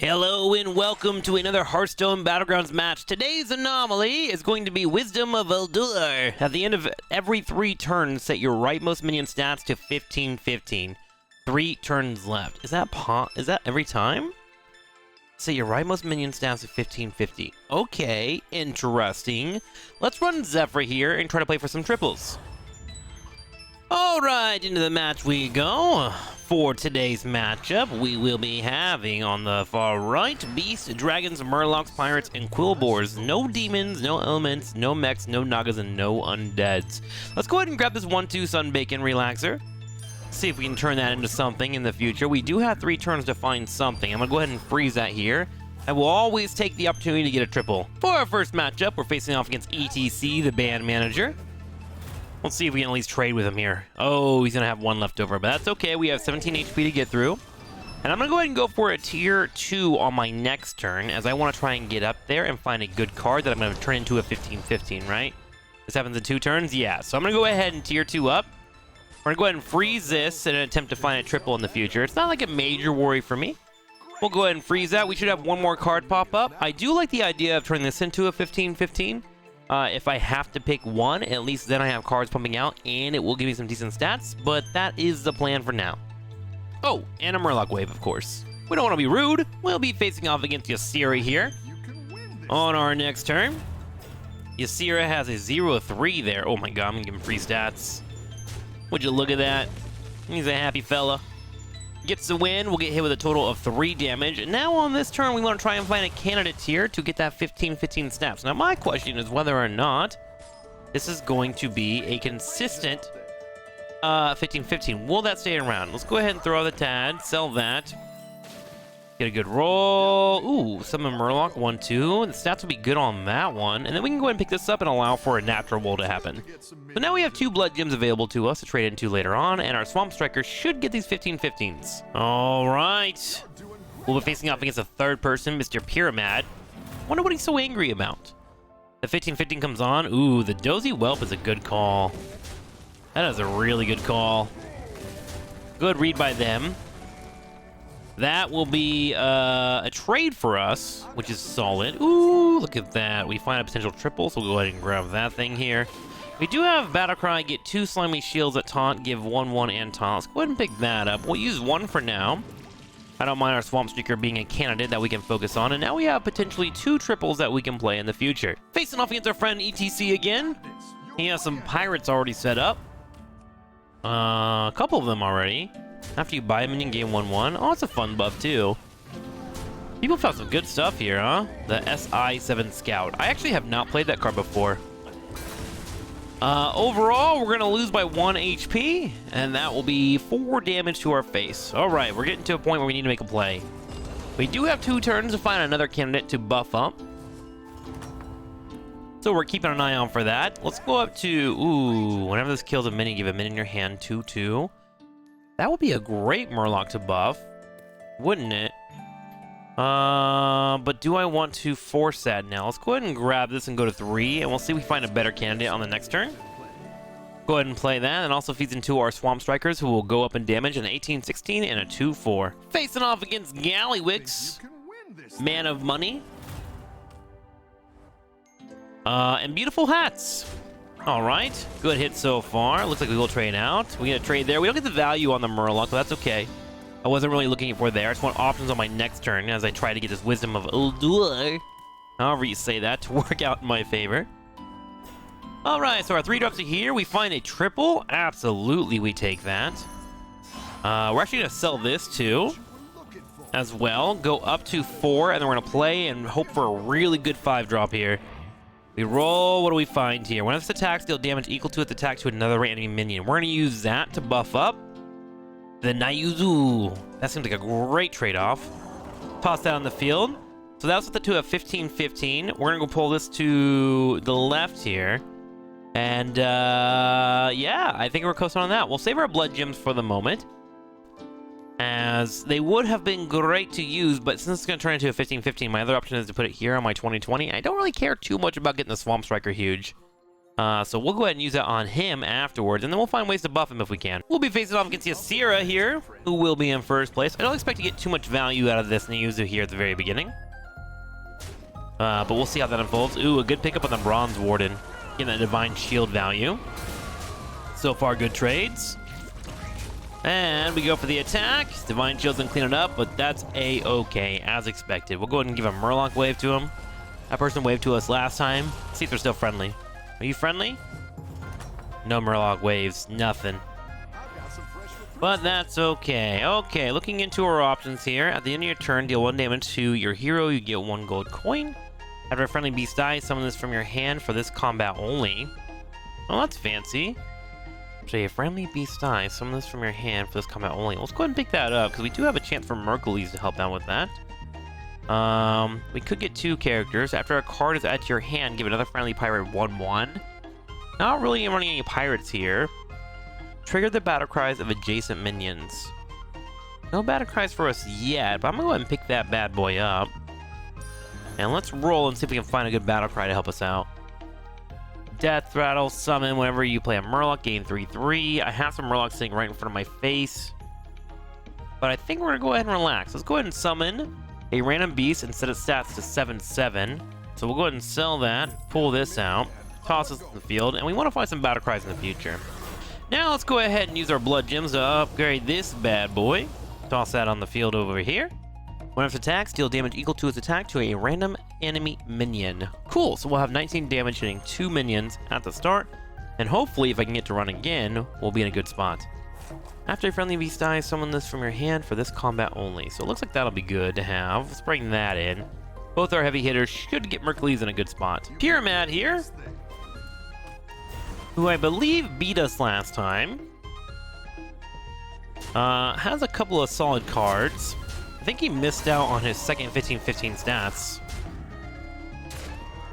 Hello and welcome to another Hearthstone Battlegrounds match. Today's anomaly is going to be Wisdom of Eldur. At the end of every 3 turns, set your rightmost minion stats to 15-15. 3 turns left. Is that every time? Set your rightmost minion stats to 15-50. Okay, interesting. Let's run Zephyr here and try to play for some triples. Alright, into the match we go. For today's matchup, we will be having on the far right, Beasts, Dragons, Murlocs, Pirates, and Quillboars. No Demons, no Elements, no Mechs, no Nagas, and no Undeads. Let's go ahead and grab this 1-2 Sun Bacon Relaxer. See if we can turn that into something in the future. We do have 3 turns to find something. I'm going to go ahead and freeze that here. I will always take the opportunity to get a triple. For our first matchup, we're facing off against ETC, the band manager. Let's see if we can at least trade with him here. Oh, he's going to have 1 left over, but that's okay. We have 17 HP to get through. And I'm going to go ahead and go for a tier 2 on my next turn, as I want to try and get up there and find a good card that I'm going to turn into a 15-15, right? This happens in 2 turns? Yeah. So I'm going to go ahead and tier 2 up. We're going to go ahead and freeze this in an attempt to find a triple in the future. It's not like a major worry for me. We'll go ahead and freeze that. We should have 1 more card pop up. I do like the idea of turning this into a 15-15. If I have to pick one, at least then I have cards pumping out, and it will give me some decent stats, but that is the plan for now. Oh, and a Murloc Wave, of course. We don't want to be rude. We'll be facing off against Ysera here. On our next turn, Ysera has a 0-3 there. Oh my god, I'm going to give him free stats. Would you look at that? He's a happy fella. Gets the win. We'll get hit with a total of 3 damage. And now on this turn, we want to try and find a candidate here to get that 15-15 snaps. Now my question is whether or not this is going to be a consistent 15-15. Will that stay around? Let's go ahead and throw the Tad, sell that. Get a good roll. Ooh, summon Murloc, 1-2. The stats will be good on that one. And then we can go ahead and pick this up and allow for a natural roll to happen. So now we have 2 blood gems available to us to trade into later on, and our Swamp Striker should get these 15-15s. All right. We'll be facing off against a third person, Mr. Pyramid. Wonder what he's so angry about. The 15-15 comes on. Ooh, the Dozy Whelp is a good call. That is a really good call. Good read by them. That will be a trade for us, which is solid. Ooh, look at that. We find a potential triple, so we'll go ahead and grab that thing here. We do have Battlecry, get 2 Slimy Shields at taunt, give 1-1 and taunt. Let's go ahead and pick that up. We'll use 1 for now. I don't mind our Swamp Streaker being a candidate that we can focus on, and now we have potentially 2 triples that we can play in the future. Facing off against our friend ETC again. He has some Pirates already set up. A couple of them already. After you buy a minion, game 1-1. Oh, it's a fun buff, too. People found some good stuff here, huh? The SI-7 Scout. I actually have not played that card before. Overall, we're going to lose by 1 HP, and that will be 4 damage to our face. All right, we're getting to a point where we need to make a play. We do have 2 turns to find another candidate to buff up. So we're keeping an eye on for that. Let's go up to... Ooh, whenever this kills a minion, give a minion in your hand, 2-2. That would be a great Murloc to buff, wouldn't it? But do I want to force that now? Let's go ahead and grab this and go to 3, and we'll see if we find a better candidate on the next turn. Go ahead and play that, and also feeds into our Swamp Strikers, who will go up in damage, an 18-16 and a 2-4. Facing off against Gallywix, Man of Money. And Beautiful Hats. All right, good hit so far. Looks like we will trade out. We get a trade there. We don't get the value on the Murloc, but that's okay. I wasn't really looking for there. I just want options on my next turn as I try to get this Wisdom of Eldur, however you say that, to work out in my favor. All right, so our 3 drops are here. We find a triple. Absolutely, we take that. We're actually going to sell this too as well. Go up to 4, and then we're going to play and hope for a really good 5 drop here. We roll, what do we find here? When this attacks, deal damage equal to its attack to another enemy minion. We're going to use that to buff up the Nayuzu. That seems like a great trade-off. Toss that on the field. So that was set to a 15-15. We're going to go pull this to the left here. And, yeah, I think we're coasting on that. We'll save our blood gems for the moment, as they would have been great to use, but since it's going to turn into a 15-15, my other option is to put it here on my 20-20. I don't really care too much about getting the Swamp Striker huge. So we'll go ahead and use that on him afterwards, and then we'll find ways to buff him if we can. We'll be facing off against Ysira here, who will be in first place. I don't expect to get too much value out of this Nyuzu here at the very beginning. But we'll see how that unfolds. Ooh, a good pickup on the Bronze Warden. Getting that Divine Shield value. So far, good trades. And we go for the attack. Divine Shield's gonna clean it up, but that's a-okay, as expected. We'll go ahead and give a Murloc wave to him. That person waved to us last time. See if they're still friendly. Are you friendly? No Murloc waves, nothing. But that's okay. Okay, looking into our options here. At the end of your turn, deal 1 damage to your hero. You get 1 gold coin. After a friendly beast dies, summon this from your hand for this combat only. Oh, that's fancy. So a friendly beast dies, summon this from your hand for this combat only. Let's go ahead and pick that up, because we do have a chance for Mercules to help out with that. We could get 2 characters. After a card is added to your hand, give another friendly pirate 1/1. Not really running any pirates here. Trigger the battle cries of adjacent minions. No battle cries for us yet, but I'm gonna go ahead and pick that bad boy up. And let's roll and see if we can find a good battle cry to help us out. Death Rattle, summon whenever you play a Murloc, gain 3/3. I have some Murlocs sitting right in front of my face. But I think we're gonna go ahead and relax. Let's go ahead and summon a random beast and set its stats to 7/7. So we'll go ahead and sell that, pull this out, toss this in the field, and we want to find some battle cries in the future. Now let's go ahead and use our blood gems to upgrade this bad boy. Toss that on the field over here. When it attacks, deal damage equal to its attack to a random enemy minion. Cool, so we'll have 19 damage hitting 2 minions at the start, and hopefully if I can get to run again, we'll be in a good spot. After a friendly beast dies, summon this from your hand for this combat only. So it looks like that'll be good to have. Let's bring that in. Both our heavy hitters should get Mercules in a good spot. Pyramid here, who I believe beat us last time, has a couple of solid cards. I think he missed out on his second 15/15 stats.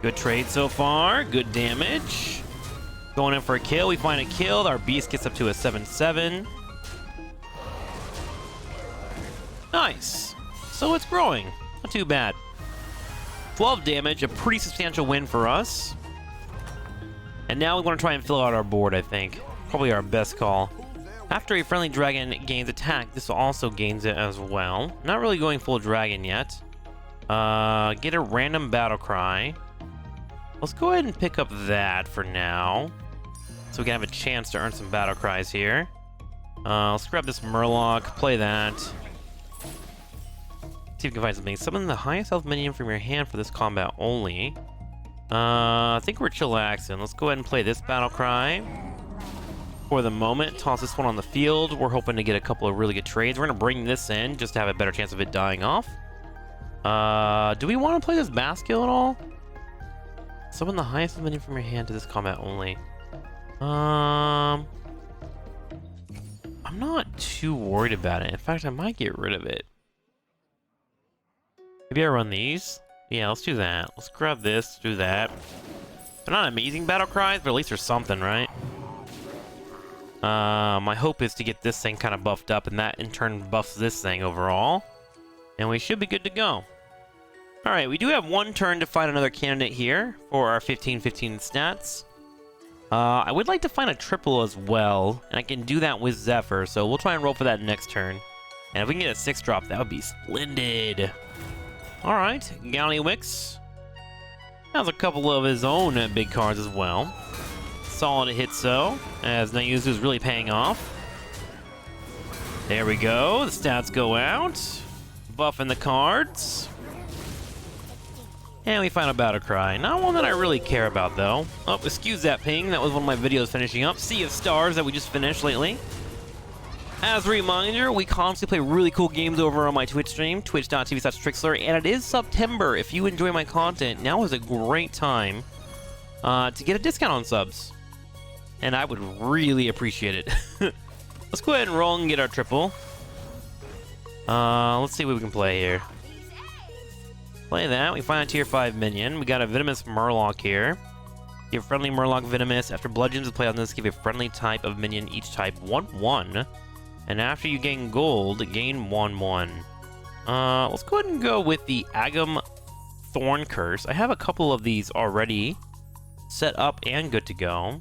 Good trade so far, good damage. Going in for a kill, we find a kill. Our beast gets up to a 7/7. Nice. So it's growing. Not too bad. 12 damage, a pretty substantial win for us. And now we want to try and fill out our board, I think. Probably our best call. After a friendly dragon gains attack, this also gains it as well. Not really going full dragon yet. Get a random battle cry. Let's go ahead and pick up that for now, so we can have a chance to earn some battle cries here. Let's grab this Murloc, play that. See if we can find something. Summon the highest health minion from your hand for this combat only. I think we're chillaxing. Let's go ahead and play this battle cry. For the moment, toss this one on the field. We're hoping to get a couple of really good trades. We're going to bring this in just to have a better chance of it dying off. Do we want to play this Baskill at all? Summon the highest minion from your hand to this combat only. I'm not too worried about it. In fact, I might get rid of it. Maybe I run these? Yeah, let's do that. Let's grab this, do that. They're not amazing battle cries, but at least there's something, right? My hope is to get this thing kind of buffed up, and that in turn buffs this thing overall. And we should be good to go. Alright, we do have 1 turn to find another candidate here for our 15/15 stats. I would like to find a triple as well, and I can do that with Zephyr, so we'll try and roll for that next turn. And if we can get a 6-drop, that would be splendid. Alright, Gallywix has a couple of his own big cards as well. Solid hit so, as Nyuzu is really paying off. There we go, the stats go out. Buffing the cards. And we find a battle cry. Not one that I really care about, though. Oh, excuse that ping. That was one of my videos finishing up. Sea of Stars that we just finished lately. As a reminder, we constantly play really cool games over on my Twitch stream, twitch.tv/TrikSlyr, and it is September. If you enjoy my content, now is a great time to get a discount on subs. And I would really appreciate it. Let's go ahead and roll and get our triple. Let's see what we can play here. Play that. We find a tier 5 minion. We got a Venomous Murloc here. Give friendly Murloc Venomous. After Bludgeons play on this, give a friendly type of minion each type 1/1. And after you gain gold, gain 1/1. Let's go ahead and go with the Agam Thorn Curse. I have a couple of these already. set up and good to go.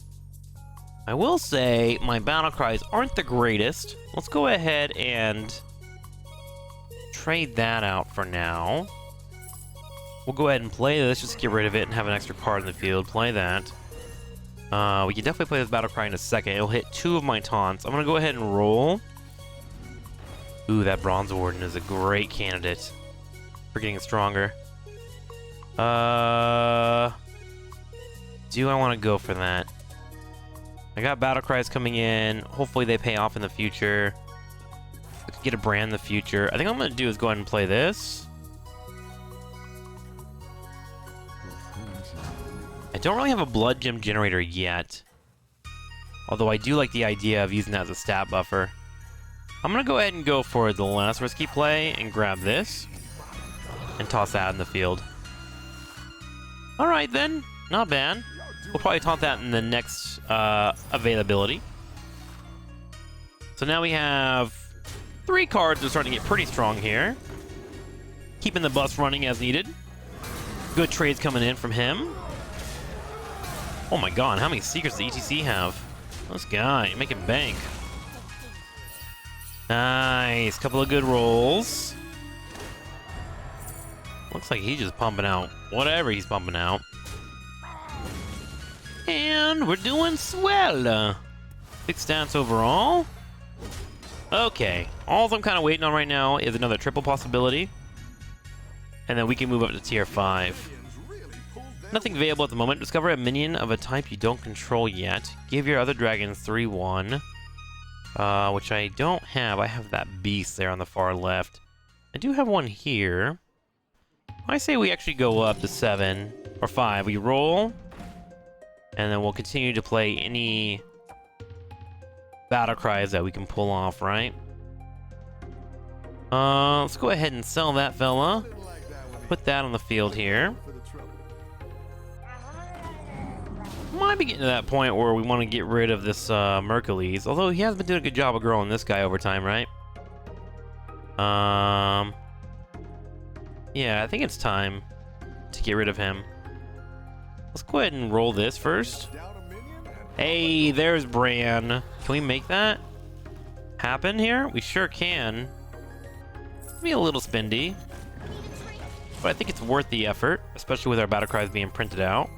I will say my battle cries aren't the greatest. Let's go ahead and trade that out for now. We'll go ahead and play this, just get rid of it and have an extra card in the field. Play that. We can definitely play this battle cry in a second. It'll hit 2 of my taunts. I'm gonna go ahead and roll. Ooh, that Bronze Warden is a great candidate for getting stronger. Do I want to go for that? I got battle cries coming in. Hopefully they pay off in the future. I could get a Brann in the future. I think what I'm gonna do is go ahead and play this. I don't really have a blood gem generator yet. Although I do like the idea of using that as a stat buffer. I'm gonna go ahead and go for the less risky play and grab this. And toss that in the field. Alright then, not bad. We'll probably taunt that in the next availability. So now we have 3 cards that are starting to get pretty strong here. Keeping the bus running as needed. Good trades coming in from him. Oh my god, how many secrets does ETC have? This guy, making bank. Nice, couple of good rolls. Looks like he's just pumping out whatever he's pumping out. And we're doing swell. Big stats overall. Okay, all I'm kind of waiting on right now is another triple possibility. And then we can move up to tier 5. Nothing available at the moment. Discover a minion of a type you don't control yet. Give your other dragons 3/1. Which I don't have. I have that beast there on the far left. I do have one here. I say we actually go up to 7 or 5. We roll. And then we'll continue to play any battle cries that we can pull off, right? Let's go ahead and sell that fella. Put that on the field here. Might be getting to that point where we want to get rid of this Mercules, although he has been doing a good job of growing this guy over time, right? Yeah, I think it's time to get rid of him. Let's go ahead and roll this first. Hey, there's Brann. Can we make that happen here? We sure can. Be a little spendy, but I think it's worth the effort, especially with our battle cries being printed out.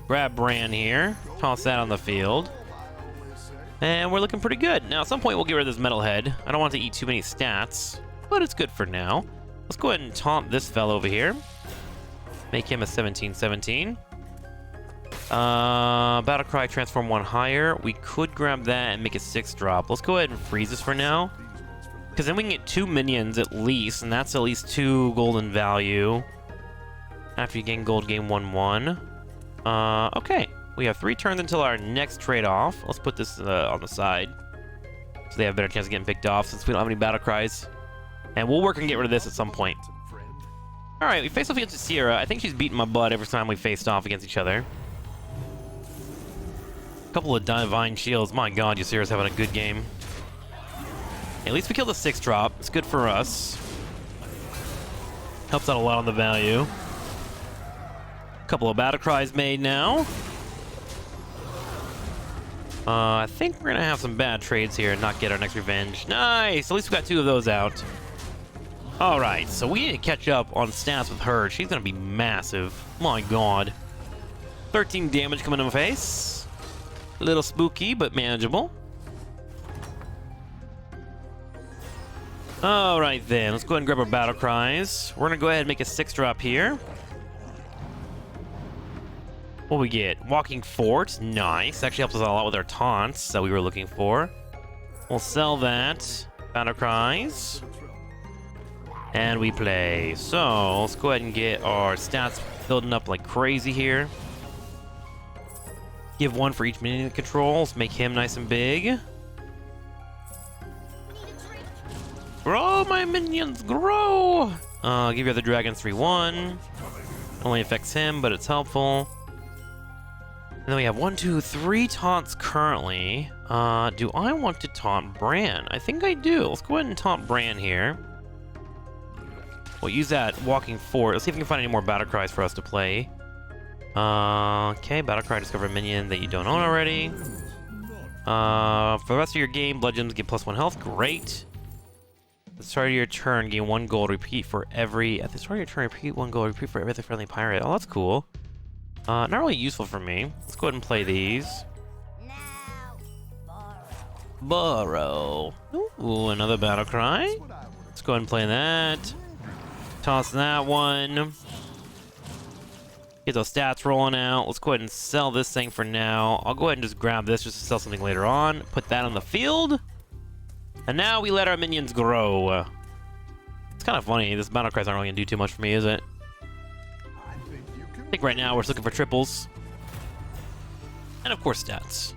Grab Brann here, toss that on the field, and we're looking pretty good. Now, at some point, we'll get rid of this Metalhead. I don't want to eat too many stats, but it's good for now. Let's go ahead and taunt this fellow over here. Make him a 17/17. Battle Cry, transform 1 higher. We could grab that and make a 6-drop. Let's go ahead and freeze this for now, because then we can get 2 minions at least, and that's at least 2 golden value. After you gain gold, gain 1/1. Okay. We have 3 turns until our next trade-off. Let's put this on the side, so they have a better chance of getting picked off, since we don't have any battle cries. And we'll work and get rid of this at some point. Alright, we face off against Sierra. I think she's beating my butt every time we faced off against each other. A couple of divine shields. My god, Ysera's having a good game. At least we killed a 6-drop. It's good for us. Helps out a lot on the value. Couple of battle cries made now. I think we're gonna have some bad trades here and not get our next revenge. Nice! At least we got 2 of those out. Alright, so we need to catch up on stats with her. She's gonna be massive. My god. 13 damage coming in my face. A little spooky, but manageable. Alright then, let's go ahead and grab our battle cries. We're gonna go ahead and make a 6-drop here. What we get? Walking Fort. Nice. Actually helps us a lot with our taunts that we were looking for. We'll sell that. Battle cries. And we play. So, let's go ahead and get our stats building up like crazy here. Give 1 for each minion it controls. Make him nice and big. Grow, my minions, grow! Give your other dragons 3/1. Only affects him, but it's helpful. And then we have 1, 2, 3 taunts currently. Do I want to taunt Brann? I think I do. Let's go ahead and taunt Brann here. We'll use that walking fort. Let's see if we can find any more battle cries for us to play. Okay, Battlecry, discover a minion that you don't own already. For the rest of your game, blood gems get +1 health. Great. At the start of your turn, gain 1 gold. Repeat for every... At the start of your turn, repeat 1 gold. Repeat for every other friendly pirate. Oh, that's cool. Not really useful for me. Let's go ahead and play these. Burrow. Ooh, another Battlecry. Let's go ahead and play that. Toss that one. Get those stats rolling out. Let's go ahead and sell this thing for now. I'll go ahead and just grab this just to sell something later on. Put that on the field. And now we let our minions grow. It's kind of funny. This Battlecry's aren't really going to do too much for me, is it? I think right now we're just looking for triples. And of course stats.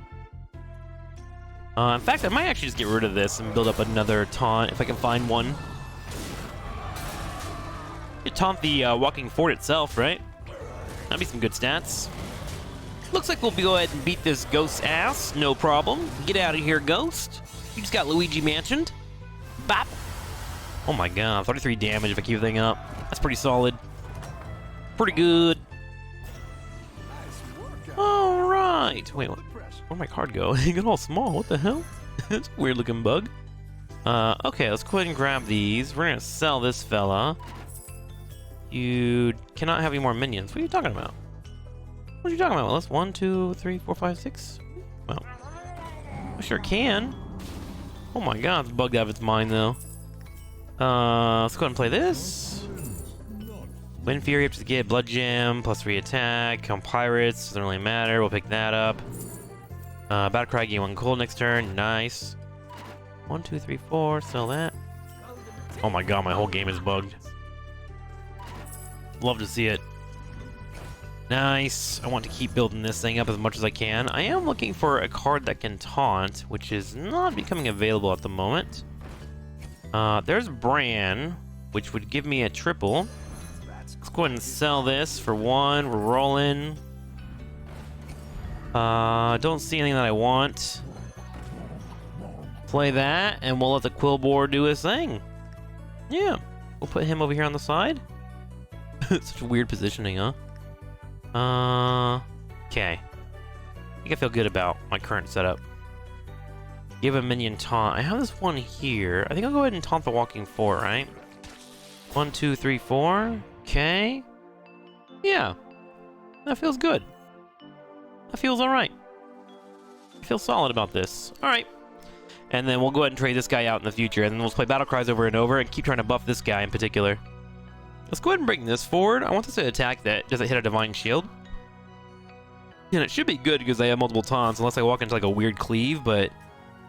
In fact, I might actually just get rid of this and build up another taunt if I can find one. You taunt the walking fort itself, right? That'd be some good stats. Looks like we'll go ahead and beat this ghost's ass. No problem. Get out of here, ghost. You just got Luigi mansioned. Bop. Oh my god, 33 damage if I keep the thing up. That's pretty solid. Pretty good. Alright. Wait, where'd my card go? It got all small. What the hell? That's a weird looking bug. Okay, let's go ahead and grab these. We're gonna sell this fella. You cannot have any more minions. What are you talking about? What are you talking about? Let's 1, 2, 3, 4, 5, 6. Well, I sure can. Oh my god, it's bugged out of its mind though. Let's go ahead and play this. Wind Fury up to get Blood Gem, +3 attack. Come Pirates, doesn't really matter. We'll pick that up. Battlecry, gain 1 gold next turn. Nice. 1, 2, 3, 4. Sell that. Oh my god, my whole game is bugged. Love to see it. Nice. I want to keep building this thing up as much as I can. I am looking for a card that can taunt, which is not becoming available at the moment. There's Brann, which would give me a triple. Let's go ahead and sell this for 1. We're rolling. Don't see anything that I want. Play that, and we'll let the Quillboar do his thing. Yeah. We'll put him over here on the side. Such weird positioning, huh? Okay. I think I feel good about my current setup. Give a minion taunt. I have this one here. I think I'll go ahead and taunt the walking fort, right? 1, 2, 3, 4. Okay. Yeah. That feels good. That feels alright. I feel solid about this. Alright. And then we'll go ahead and trade this guy out in the future, and then we'll play Battlecries over and over and keep trying to buff this guy in particular. Let's go ahead and bring this forward. I want this to attack that. Does it hit a Divine Shield? And it should be good because I have multiple taunts, unless I walk into like a weird cleave, but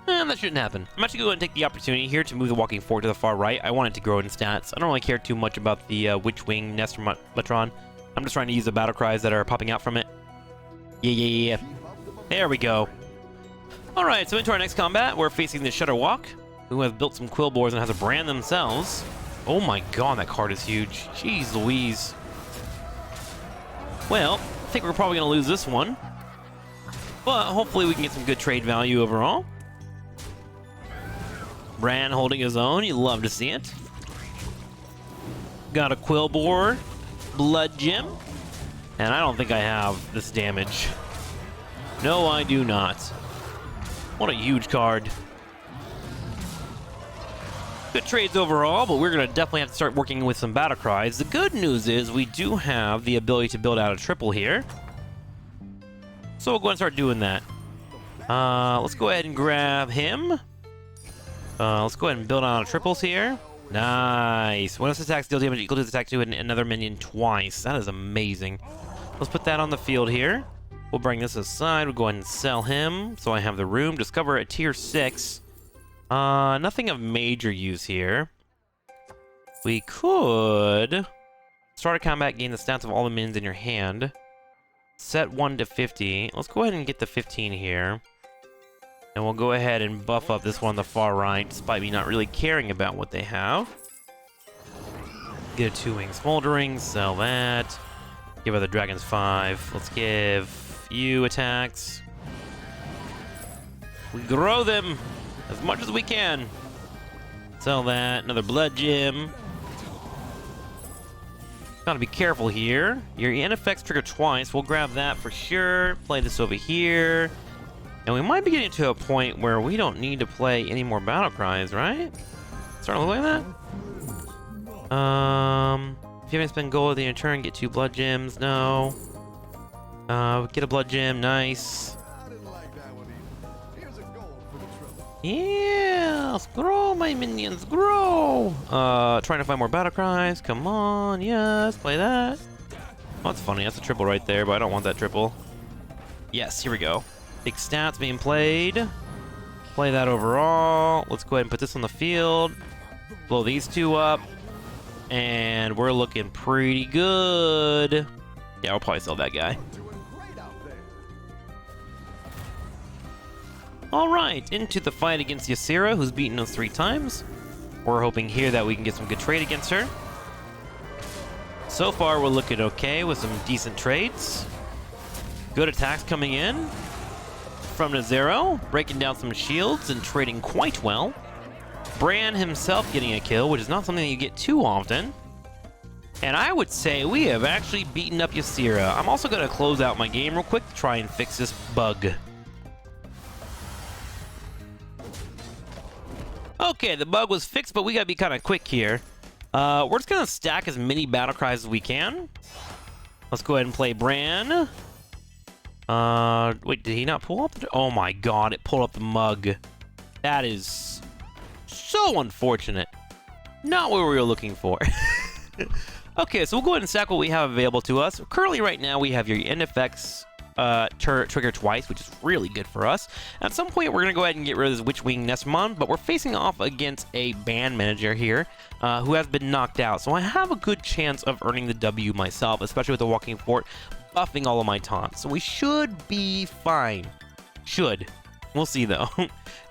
that shouldn't happen. I'm actually going to take the opportunity here to move the walking fort to the far right. I want it to grow in stats. I don't really care too much about the Witch Wing Nest from Metron. I'm just trying to use the Battlecries that are popping out from it. Yeah. There we go. Alright, so into our next combat, we're facing the Shutterwalk, who has built some Quillboars and has a Brann themselves. Oh my god, that card is huge. Jeez Louise. Well, I think we're probably going to lose this one. But hopefully we can get some good trade value overall. Brann holding his own. You love to see it. Got a Quillboar. Blood Gem. And I don't think I have this damage. No, I do not. What a huge card. Good trades overall, but we're going to definitely have to start working with some Battlecries. The good news is we do have the ability to build out a triple here. So we'll go and start doing that. Let's go ahead and grab him. Let's go ahead and build out triples here. Nice. When this attacks, deal damage equal to the attack to another minion twice. That is amazing. Let's put that on the field here. We'll bring this aside. We'll go ahead and sell him. So I have the room. Discover a tier 6. Nothing of major use here. We could start a combat, gain the stats of all the minions in your hand. Set 1 to 50. Let's go ahead and get the 15 here. And we'll go ahead and buff up this one on the far right, despite me not really caring about what they have. Get a 2-wing smoldering, sell that. Give other dragons 5. Let's give you attacks. We grow them as much as we can. Sell that. Another blood gem. Gotta be careful here. Your NFX trigger twice. We'll grab that for sure. Play this over here. And we might be getting to a point where we don't need to play any more battle cries, right? Starting to look like that? If you haven't spent gold at the end of your turn, get 2 blood gems. No. Get a blood gem. Nice. Yes, grow, my minions, grow! Trying to find more battle cries. Come on, yes, play that. Oh, that's funny. That's a triple right there, but I don't want that triple. Yes, here we go. Big stats being played. Play that overall. Let's go ahead and put this on the field. Blow these 2 up. And we're looking pretty good. Yeah, we'll probably sell that guy. Alright, into the fight against Ysera, who's beaten us 3 times. We're hoping here that we can get some good trade against her. So far, we're looking okay with some decent trades. Good attacks coming in from Nazero, breaking down some shields and trading quite well. Brann himself getting a kill, which is not something that you get too often. And I would say we have actually beaten up Ysera. I'm also going to close out my game real quick to try and fix this bug. Okay, the bug was fixed, but we gotta be kind of quick here. We're just gonna stack as many battle cries as we can. Let's go ahead and play Brann. Wait, did he not pull up? Oh my god, it pulled up the mug. That is so unfortunate. Not what we were looking for. Okay, so we'll go ahead and stack what we have available to us. Currently, right now, we have your NFX trigger twice, which is really good for us. At some point, we're going to go ahead and get rid of this Witchwing Nestmon, but we're facing off against a band manager here who has been knocked out. So I have a good chance of earning the W myself, especially with the Walking Fort buffing all of my taunts. So we should be fine. Should. We'll see, though.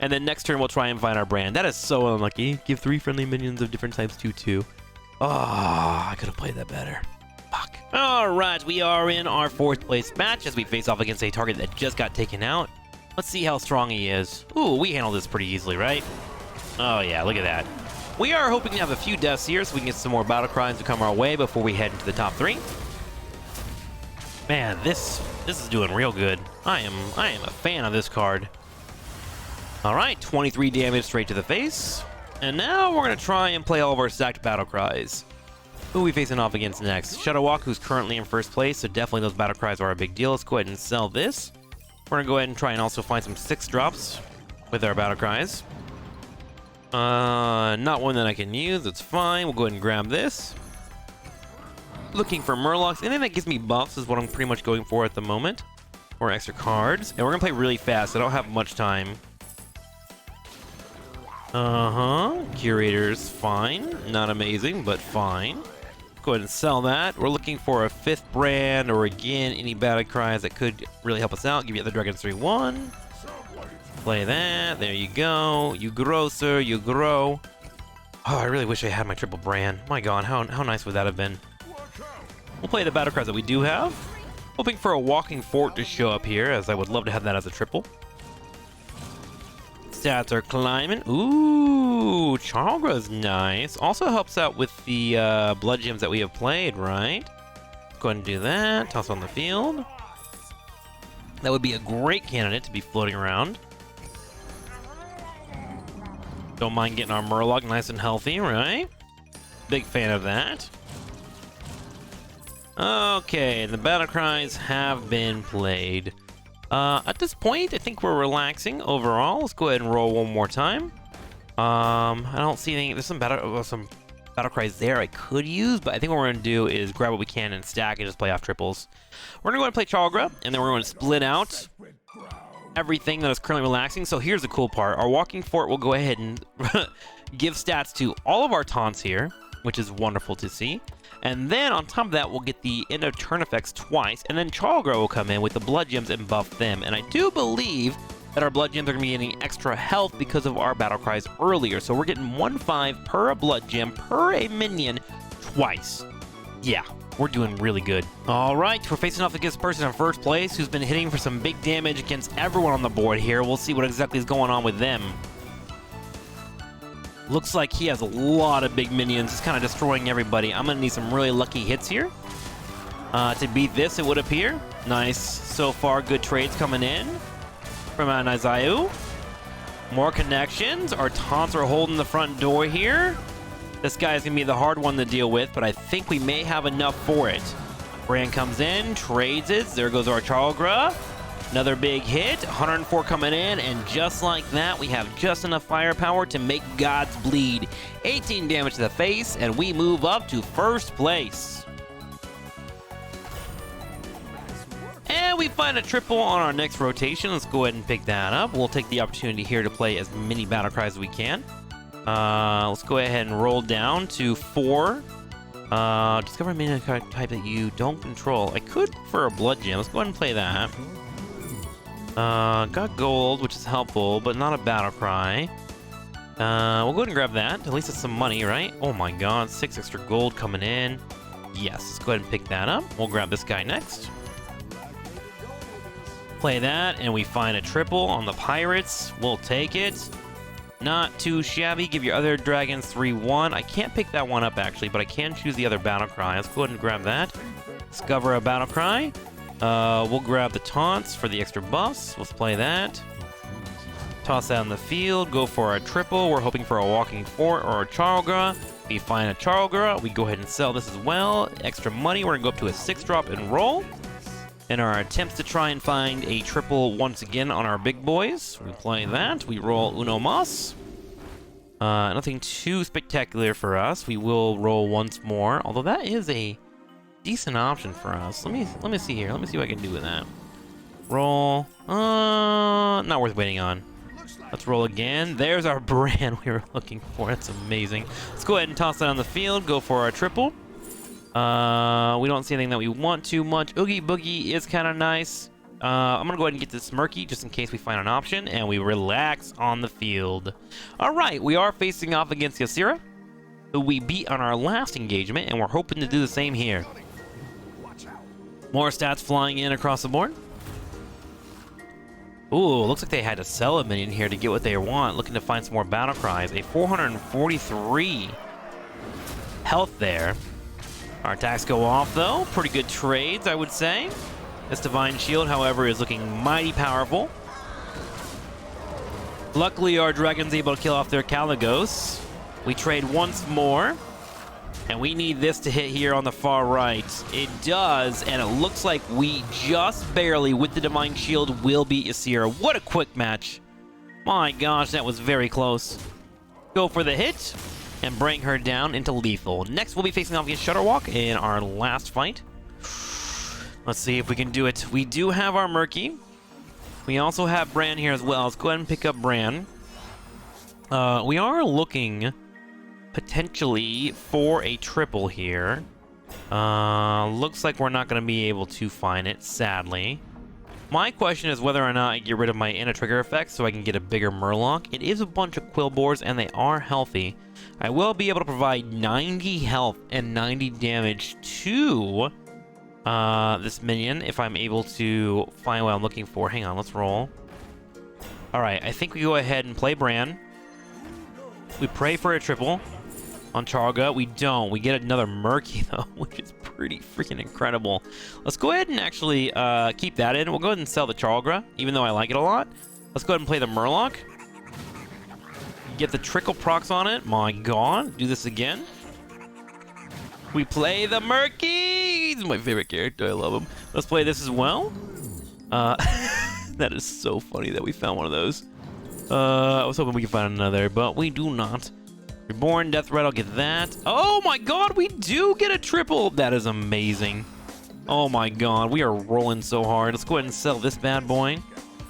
And then next turn, we'll try and find our Brann. That is so unlucky. Give 3 friendly minions of different types 2/2. Oh, I could have played that better. Fuck. Alright, we are in our 4th place match as we face off against a target that just got taken out. Let's see how strong he is. Ooh, we handled this pretty easily, right? Oh yeah, look at that. We are hoping to have a few deaths here so we can get some more battle cries to come our way before we head into the top 3. Man, this is doing real good. I am a fan of this card. Alright, 23 damage straight to the face. And now we're going to try and play all of our stacked battle cries. Who are we facing off against next? Shadowwalk, who's currently in 1st place, so definitely those battle cries are a big deal. Let's go ahead and sell this. We're going to go ahead and try and also find some 6 drops with our battle cries. Not one that I can use, it's fine. We'll go ahead and grab this. Looking for Murlocs. Anything that gives me buffs is what I'm pretty much going for at the moment. Or extra cards. And we're going to play really fast, so I don't have much time. Curator's fine. Not amazing, but fine. Go ahead and sell that. We're looking for a 5th brand, or again, any battle cries that could really help us out. Give you the Dragons 3/1. Play that. There you go. You grow, sir. You grow. Oh, I really wish I had my triple brand. My god, how nice would that have been? We'll play the battle cries that we do have. Hoping for a Walking Fort to show up here, as I would love to have that as a triple. Stats are climbing. Ooh, Chalgra's nice. Also helps out with the blood gems that we have played, right? Go ahead and do that. Toss on the field. That would be a great candidate to be floating around. Don't mind getting our Murloc nice and healthy, right? Big fan of that. Okay, the battle cries have been played. At this point, I think we're relaxing overall. Let's go ahead and roll one more time. I don't see anything. There's some battle cries there I could use, but I think what we're going to do is grab what we can and stack and just play off triples. We're going to go ahead and play Chalgra, and then we're going to split out everything that is currently relaxing. So here's the cool part. Our Walking Fort will go ahead and give stats to all of our taunts here, which is wonderful to see. And then on top of that, we'll get the end of turn effects twice, and then Chalgra will come in with the blood gems and buff them. And I do believe that our blood gems are going to be getting extra health because of our battle cries earlier. So we're getting 1/5 per blood gem per a minion twice. Yeah, we're doing really good. All right, we're facing off against person in 1st place who's been hitting for some big damage against everyone on the board here. We'll see what exactly is going on with them. Looks like he has a lot of big minions. He's kind of destroying everybody. I'm going to need some really lucky hits here to beat this, it would appear. Nice. So far, good trades coming in from Nizayu. More connections. Our taunts are holding the front door here. This guy is going to be the hard one to deal with, but I think we may have enough for it. Brann comes in, trades it. There goes our Charlgra. Another big hit. 104 coming in, and just like that, we have just enough firepower to make gods bleed. 18 damage to the face, and we move up to first place. And we find a triple on our next rotation. Let's go ahead and pick that up. We'll take the opportunity here to play as many battle cries as we can. Let's go ahead and roll down to 4. Discover a minion card type that you don't control. I could for a blood gem. Let's go ahead and play that. Got gold, which is helpful, but not a battle cry. We'll go ahead and grab that. At least it's some money, right? Oh my god, 6 extra gold coming in. Yes, let's go ahead and pick that up. We'll grab this guy next. Play that, and we find a triple on the pirates. We'll take it. Not too shabby. Give your other dragons 3-1. I can't pick that one up, actually, but I can choose the other battle cry. Let's go ahead and grab that. Discover a battle cry. We'll grab the taunts for the extra buffs. Let's play that. Toss that on the field. Go for a triple. We're hoping for a walking fort or a Charlgra. We find a Charlgra. We go ahead and sell this as well. Extra money. We're going to go up to a 6-drop and roll. In our attempts to try and find a triple once again on our big boys. We play that. We roll Uno Mas. Nothing too spectacular for us. We will roll once more, although that is a decent option for us. Let me see here. Let me see what I can do with that. Roll. Not worth waiting on. Let's roll again. There's our Brann we were looking for. That's amazing. Let's go ahead and toss that on the field. Go for our triple. We don't see anything that we want too much. Oogie Boogie is kind of nice. I'm gonna go ahead and get this Murky just in case we find an option, and we relax on the field. All right, we are facing off against Ysera, who we beat on our last engagement, and we're hoping to do the same here. More stats flying in across the board. Ooh, looks like they had to sell a minion here to get what they want. Looking to find some more battle cries. A 443 health there. Our attacks go off, though. Pretty good trades, I would say. This Divine Shield, however, is looking mighty powerful. Luckily, our dragon's able to kill off their Caligos. We trade once more. And we need this to hit here on the far right. It does, and it looks like we just barely, with the Divine Shield, will beat Ysera. What a quick match. My gosh, that was very close. Go for the hit and bring her down into lethal. Next, we'll be facing off against Shutterwalk in our last fight. Let's see if we can do it. We do have our Murky. We also have Brann here as well. Let's go ahead and pick up Brann. We are looking potentially for a triple here. Looks like we're not going to be able to find it, sadly. My question is whether or not I get rid of my Inner Trigger effect so I can get a bigger Murloc. It is a bunch of Quillboars, and they are healthy. I will be able to provide 90 health and 90 damage to this minion if I'm able to find what I'm looking for. Hang on, let's roll. Alright, I think we go ahead and play Brann. We pray for a triple on Charlga. We don't. We get another Murky, though, which is pretty freaking incredible. Let's go ahead and actually keep that in. We'll go ahead and sell the Charlga, even though I like it a lot. Let's go ahead and play the Murloc. Get the trickle procs on it. My god. Do this again. We play the Murky. He's my favorite character. I love him. Let's play this as well. That is so funny that we found one of those. I was hoping we could find another, but we do not. Reborn, Death Red, I'll get that. Oh my god, we do get a triple. That is amazing. Oh my god, we are rolling so hard. Let's go ahead and sell this bad boy.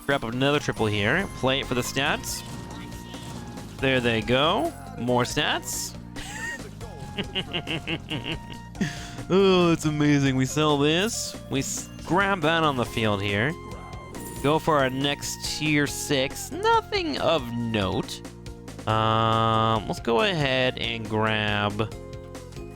Grab up another triple here. Play it for the stats. There they go. More stats. Oh, that's amazing. We sell this. We grab that on the field here. Go for our next tier 6. Nothing of note. Let's go ahead and grab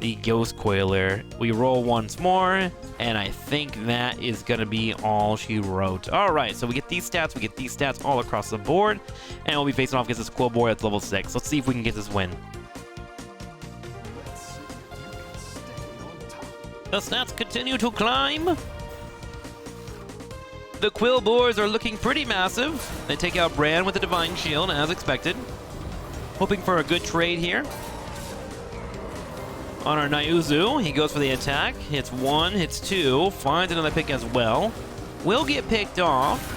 the Ghost Coiler. We roll once more, and I think that is going to be all she wrote. All right, so we get these stats all across the board, and we'll be facing off against this Quillboar at level 6. Let's see if we can get this win. The stats continue to climb. The Quillboars are looking pretty massive. They take out Brann with the Divine Shield, as expected. Hoping for a good trade here. On our Nyuzu, he goes for the attack. Hits 1, hits 2, finds another pick as well. Will get picked off.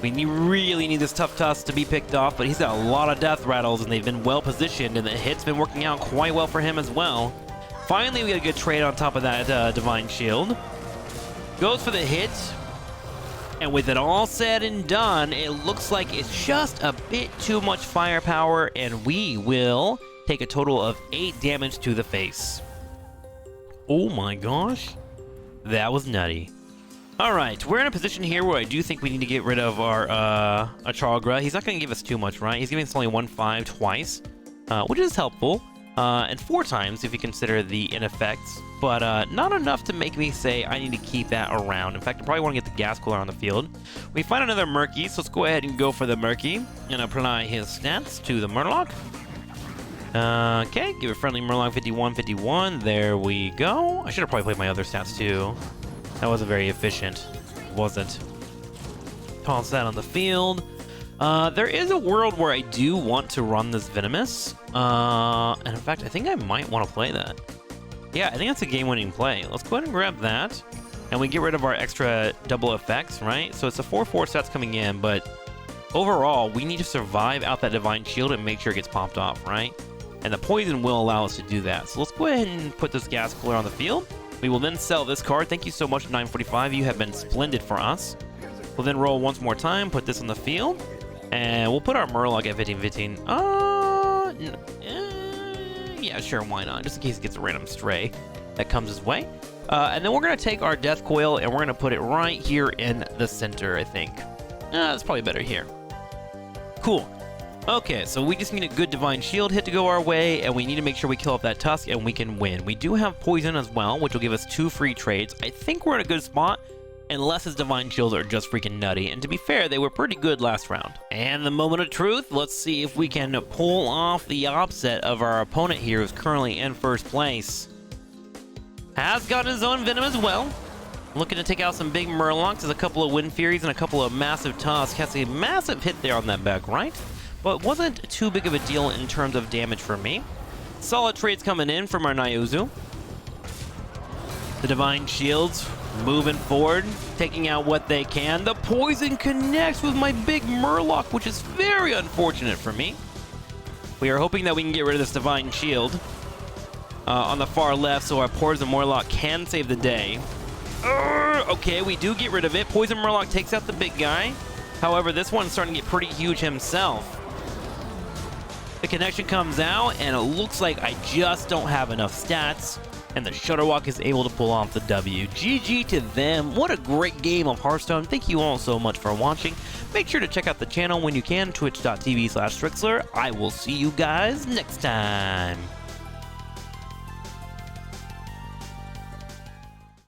We really need this Tough Tusk to be picked off, but he's got a lot of death rattles, and they've been well positioned, and the hit's been working out quite well for him as well. Finally, we get a good trade on top of that Divine Shield. Goes for the hit, and with it all said and done, it looks like it's just a bit too much firepower, and we will take a total of 8 damage to the face. Oh my gosh, that was nutty. All right, we're in a position here where I do think we need to get rid of our Achagra. He's not going to give us too much, right? He's giving us only 1/5 twice, which is helpful, and 4 times if you consider the in-effects. But not enough to make me say I need to keep that around. In fact, I probably want to get the Gas Cooler on the field. We find another Murky, so let's go ahead and go for the Murky and apply his stats to the Murloc. Okay, give a friendly Murloc 51/51. There we go. I should have probably played my other stats too. That wasn't very efficient. It wasn't. Toss that on the field. There is a world where I do want to run this Venomous. And in fact, I think I might want to play that. Yeah, I think that's a game-winning play. Let's go ahead and grab that. And we get rid of our extra double effects, right? So it's a 4/4 stats coming in, but overall, we need to survive out that Divine Shield and make sure it gets popped off, right? And the poison will allow us to do that. So let's go ahead and put this Gas Cooler on the field. We will then sell this card. Thank you so much, 945. You have been splendid for us. We'll then roll once more time, put this on the field, and we'll put our Murloc at 15/15. Yeah, sure, why not? Just in case it gets a random stray that comes his way. And then we're going to take our Death Coil, and we're going to put it right here in the center, I think. That's probably better here. Cool. Okay, so we just need a good Divine Shield hit to go our way, and we need to make sure we kill off that Tusk, and we can win. We do have Poison as well, which will give us 2 free trades. I think we're in a good spot, unless his Divine Shields are just freaking nutty. And to be fair, they were pretty good last round. And the moment of truth, let's see if we can pull off the opposite of our opponent here, who's currently in first place. Has got his own Venom as well. Looking to take out some big Murlocs. There's a couple of Wind Furies and a couple of massive Tusks. Has a massive hit there on that back, right? But wasn't too big of a deal in terms of damage for me. Solid trades coming in from our Nyuzu. The Divine Shields moving forward, taking out what they can. The poison connects with my big Murloc, which is very unfortunate for me. We are hoping that we can get rid of this Divine Shield on the far left so our Poison Murloc can save the day. Okay, we do get rid of it. Poison Murloc takes out the big guy. However, this one's starting to get pretty huge himself. The connection comes out, and it looks like I just don't have enough stats, and the Shutterwalk is able to pull off the W. GG to them. What a great game of Hearthstone. Thank you all so much for watching. Make sure to check out the channel when you can, twitch.tv/TrikSlyr. I will see you guys next time.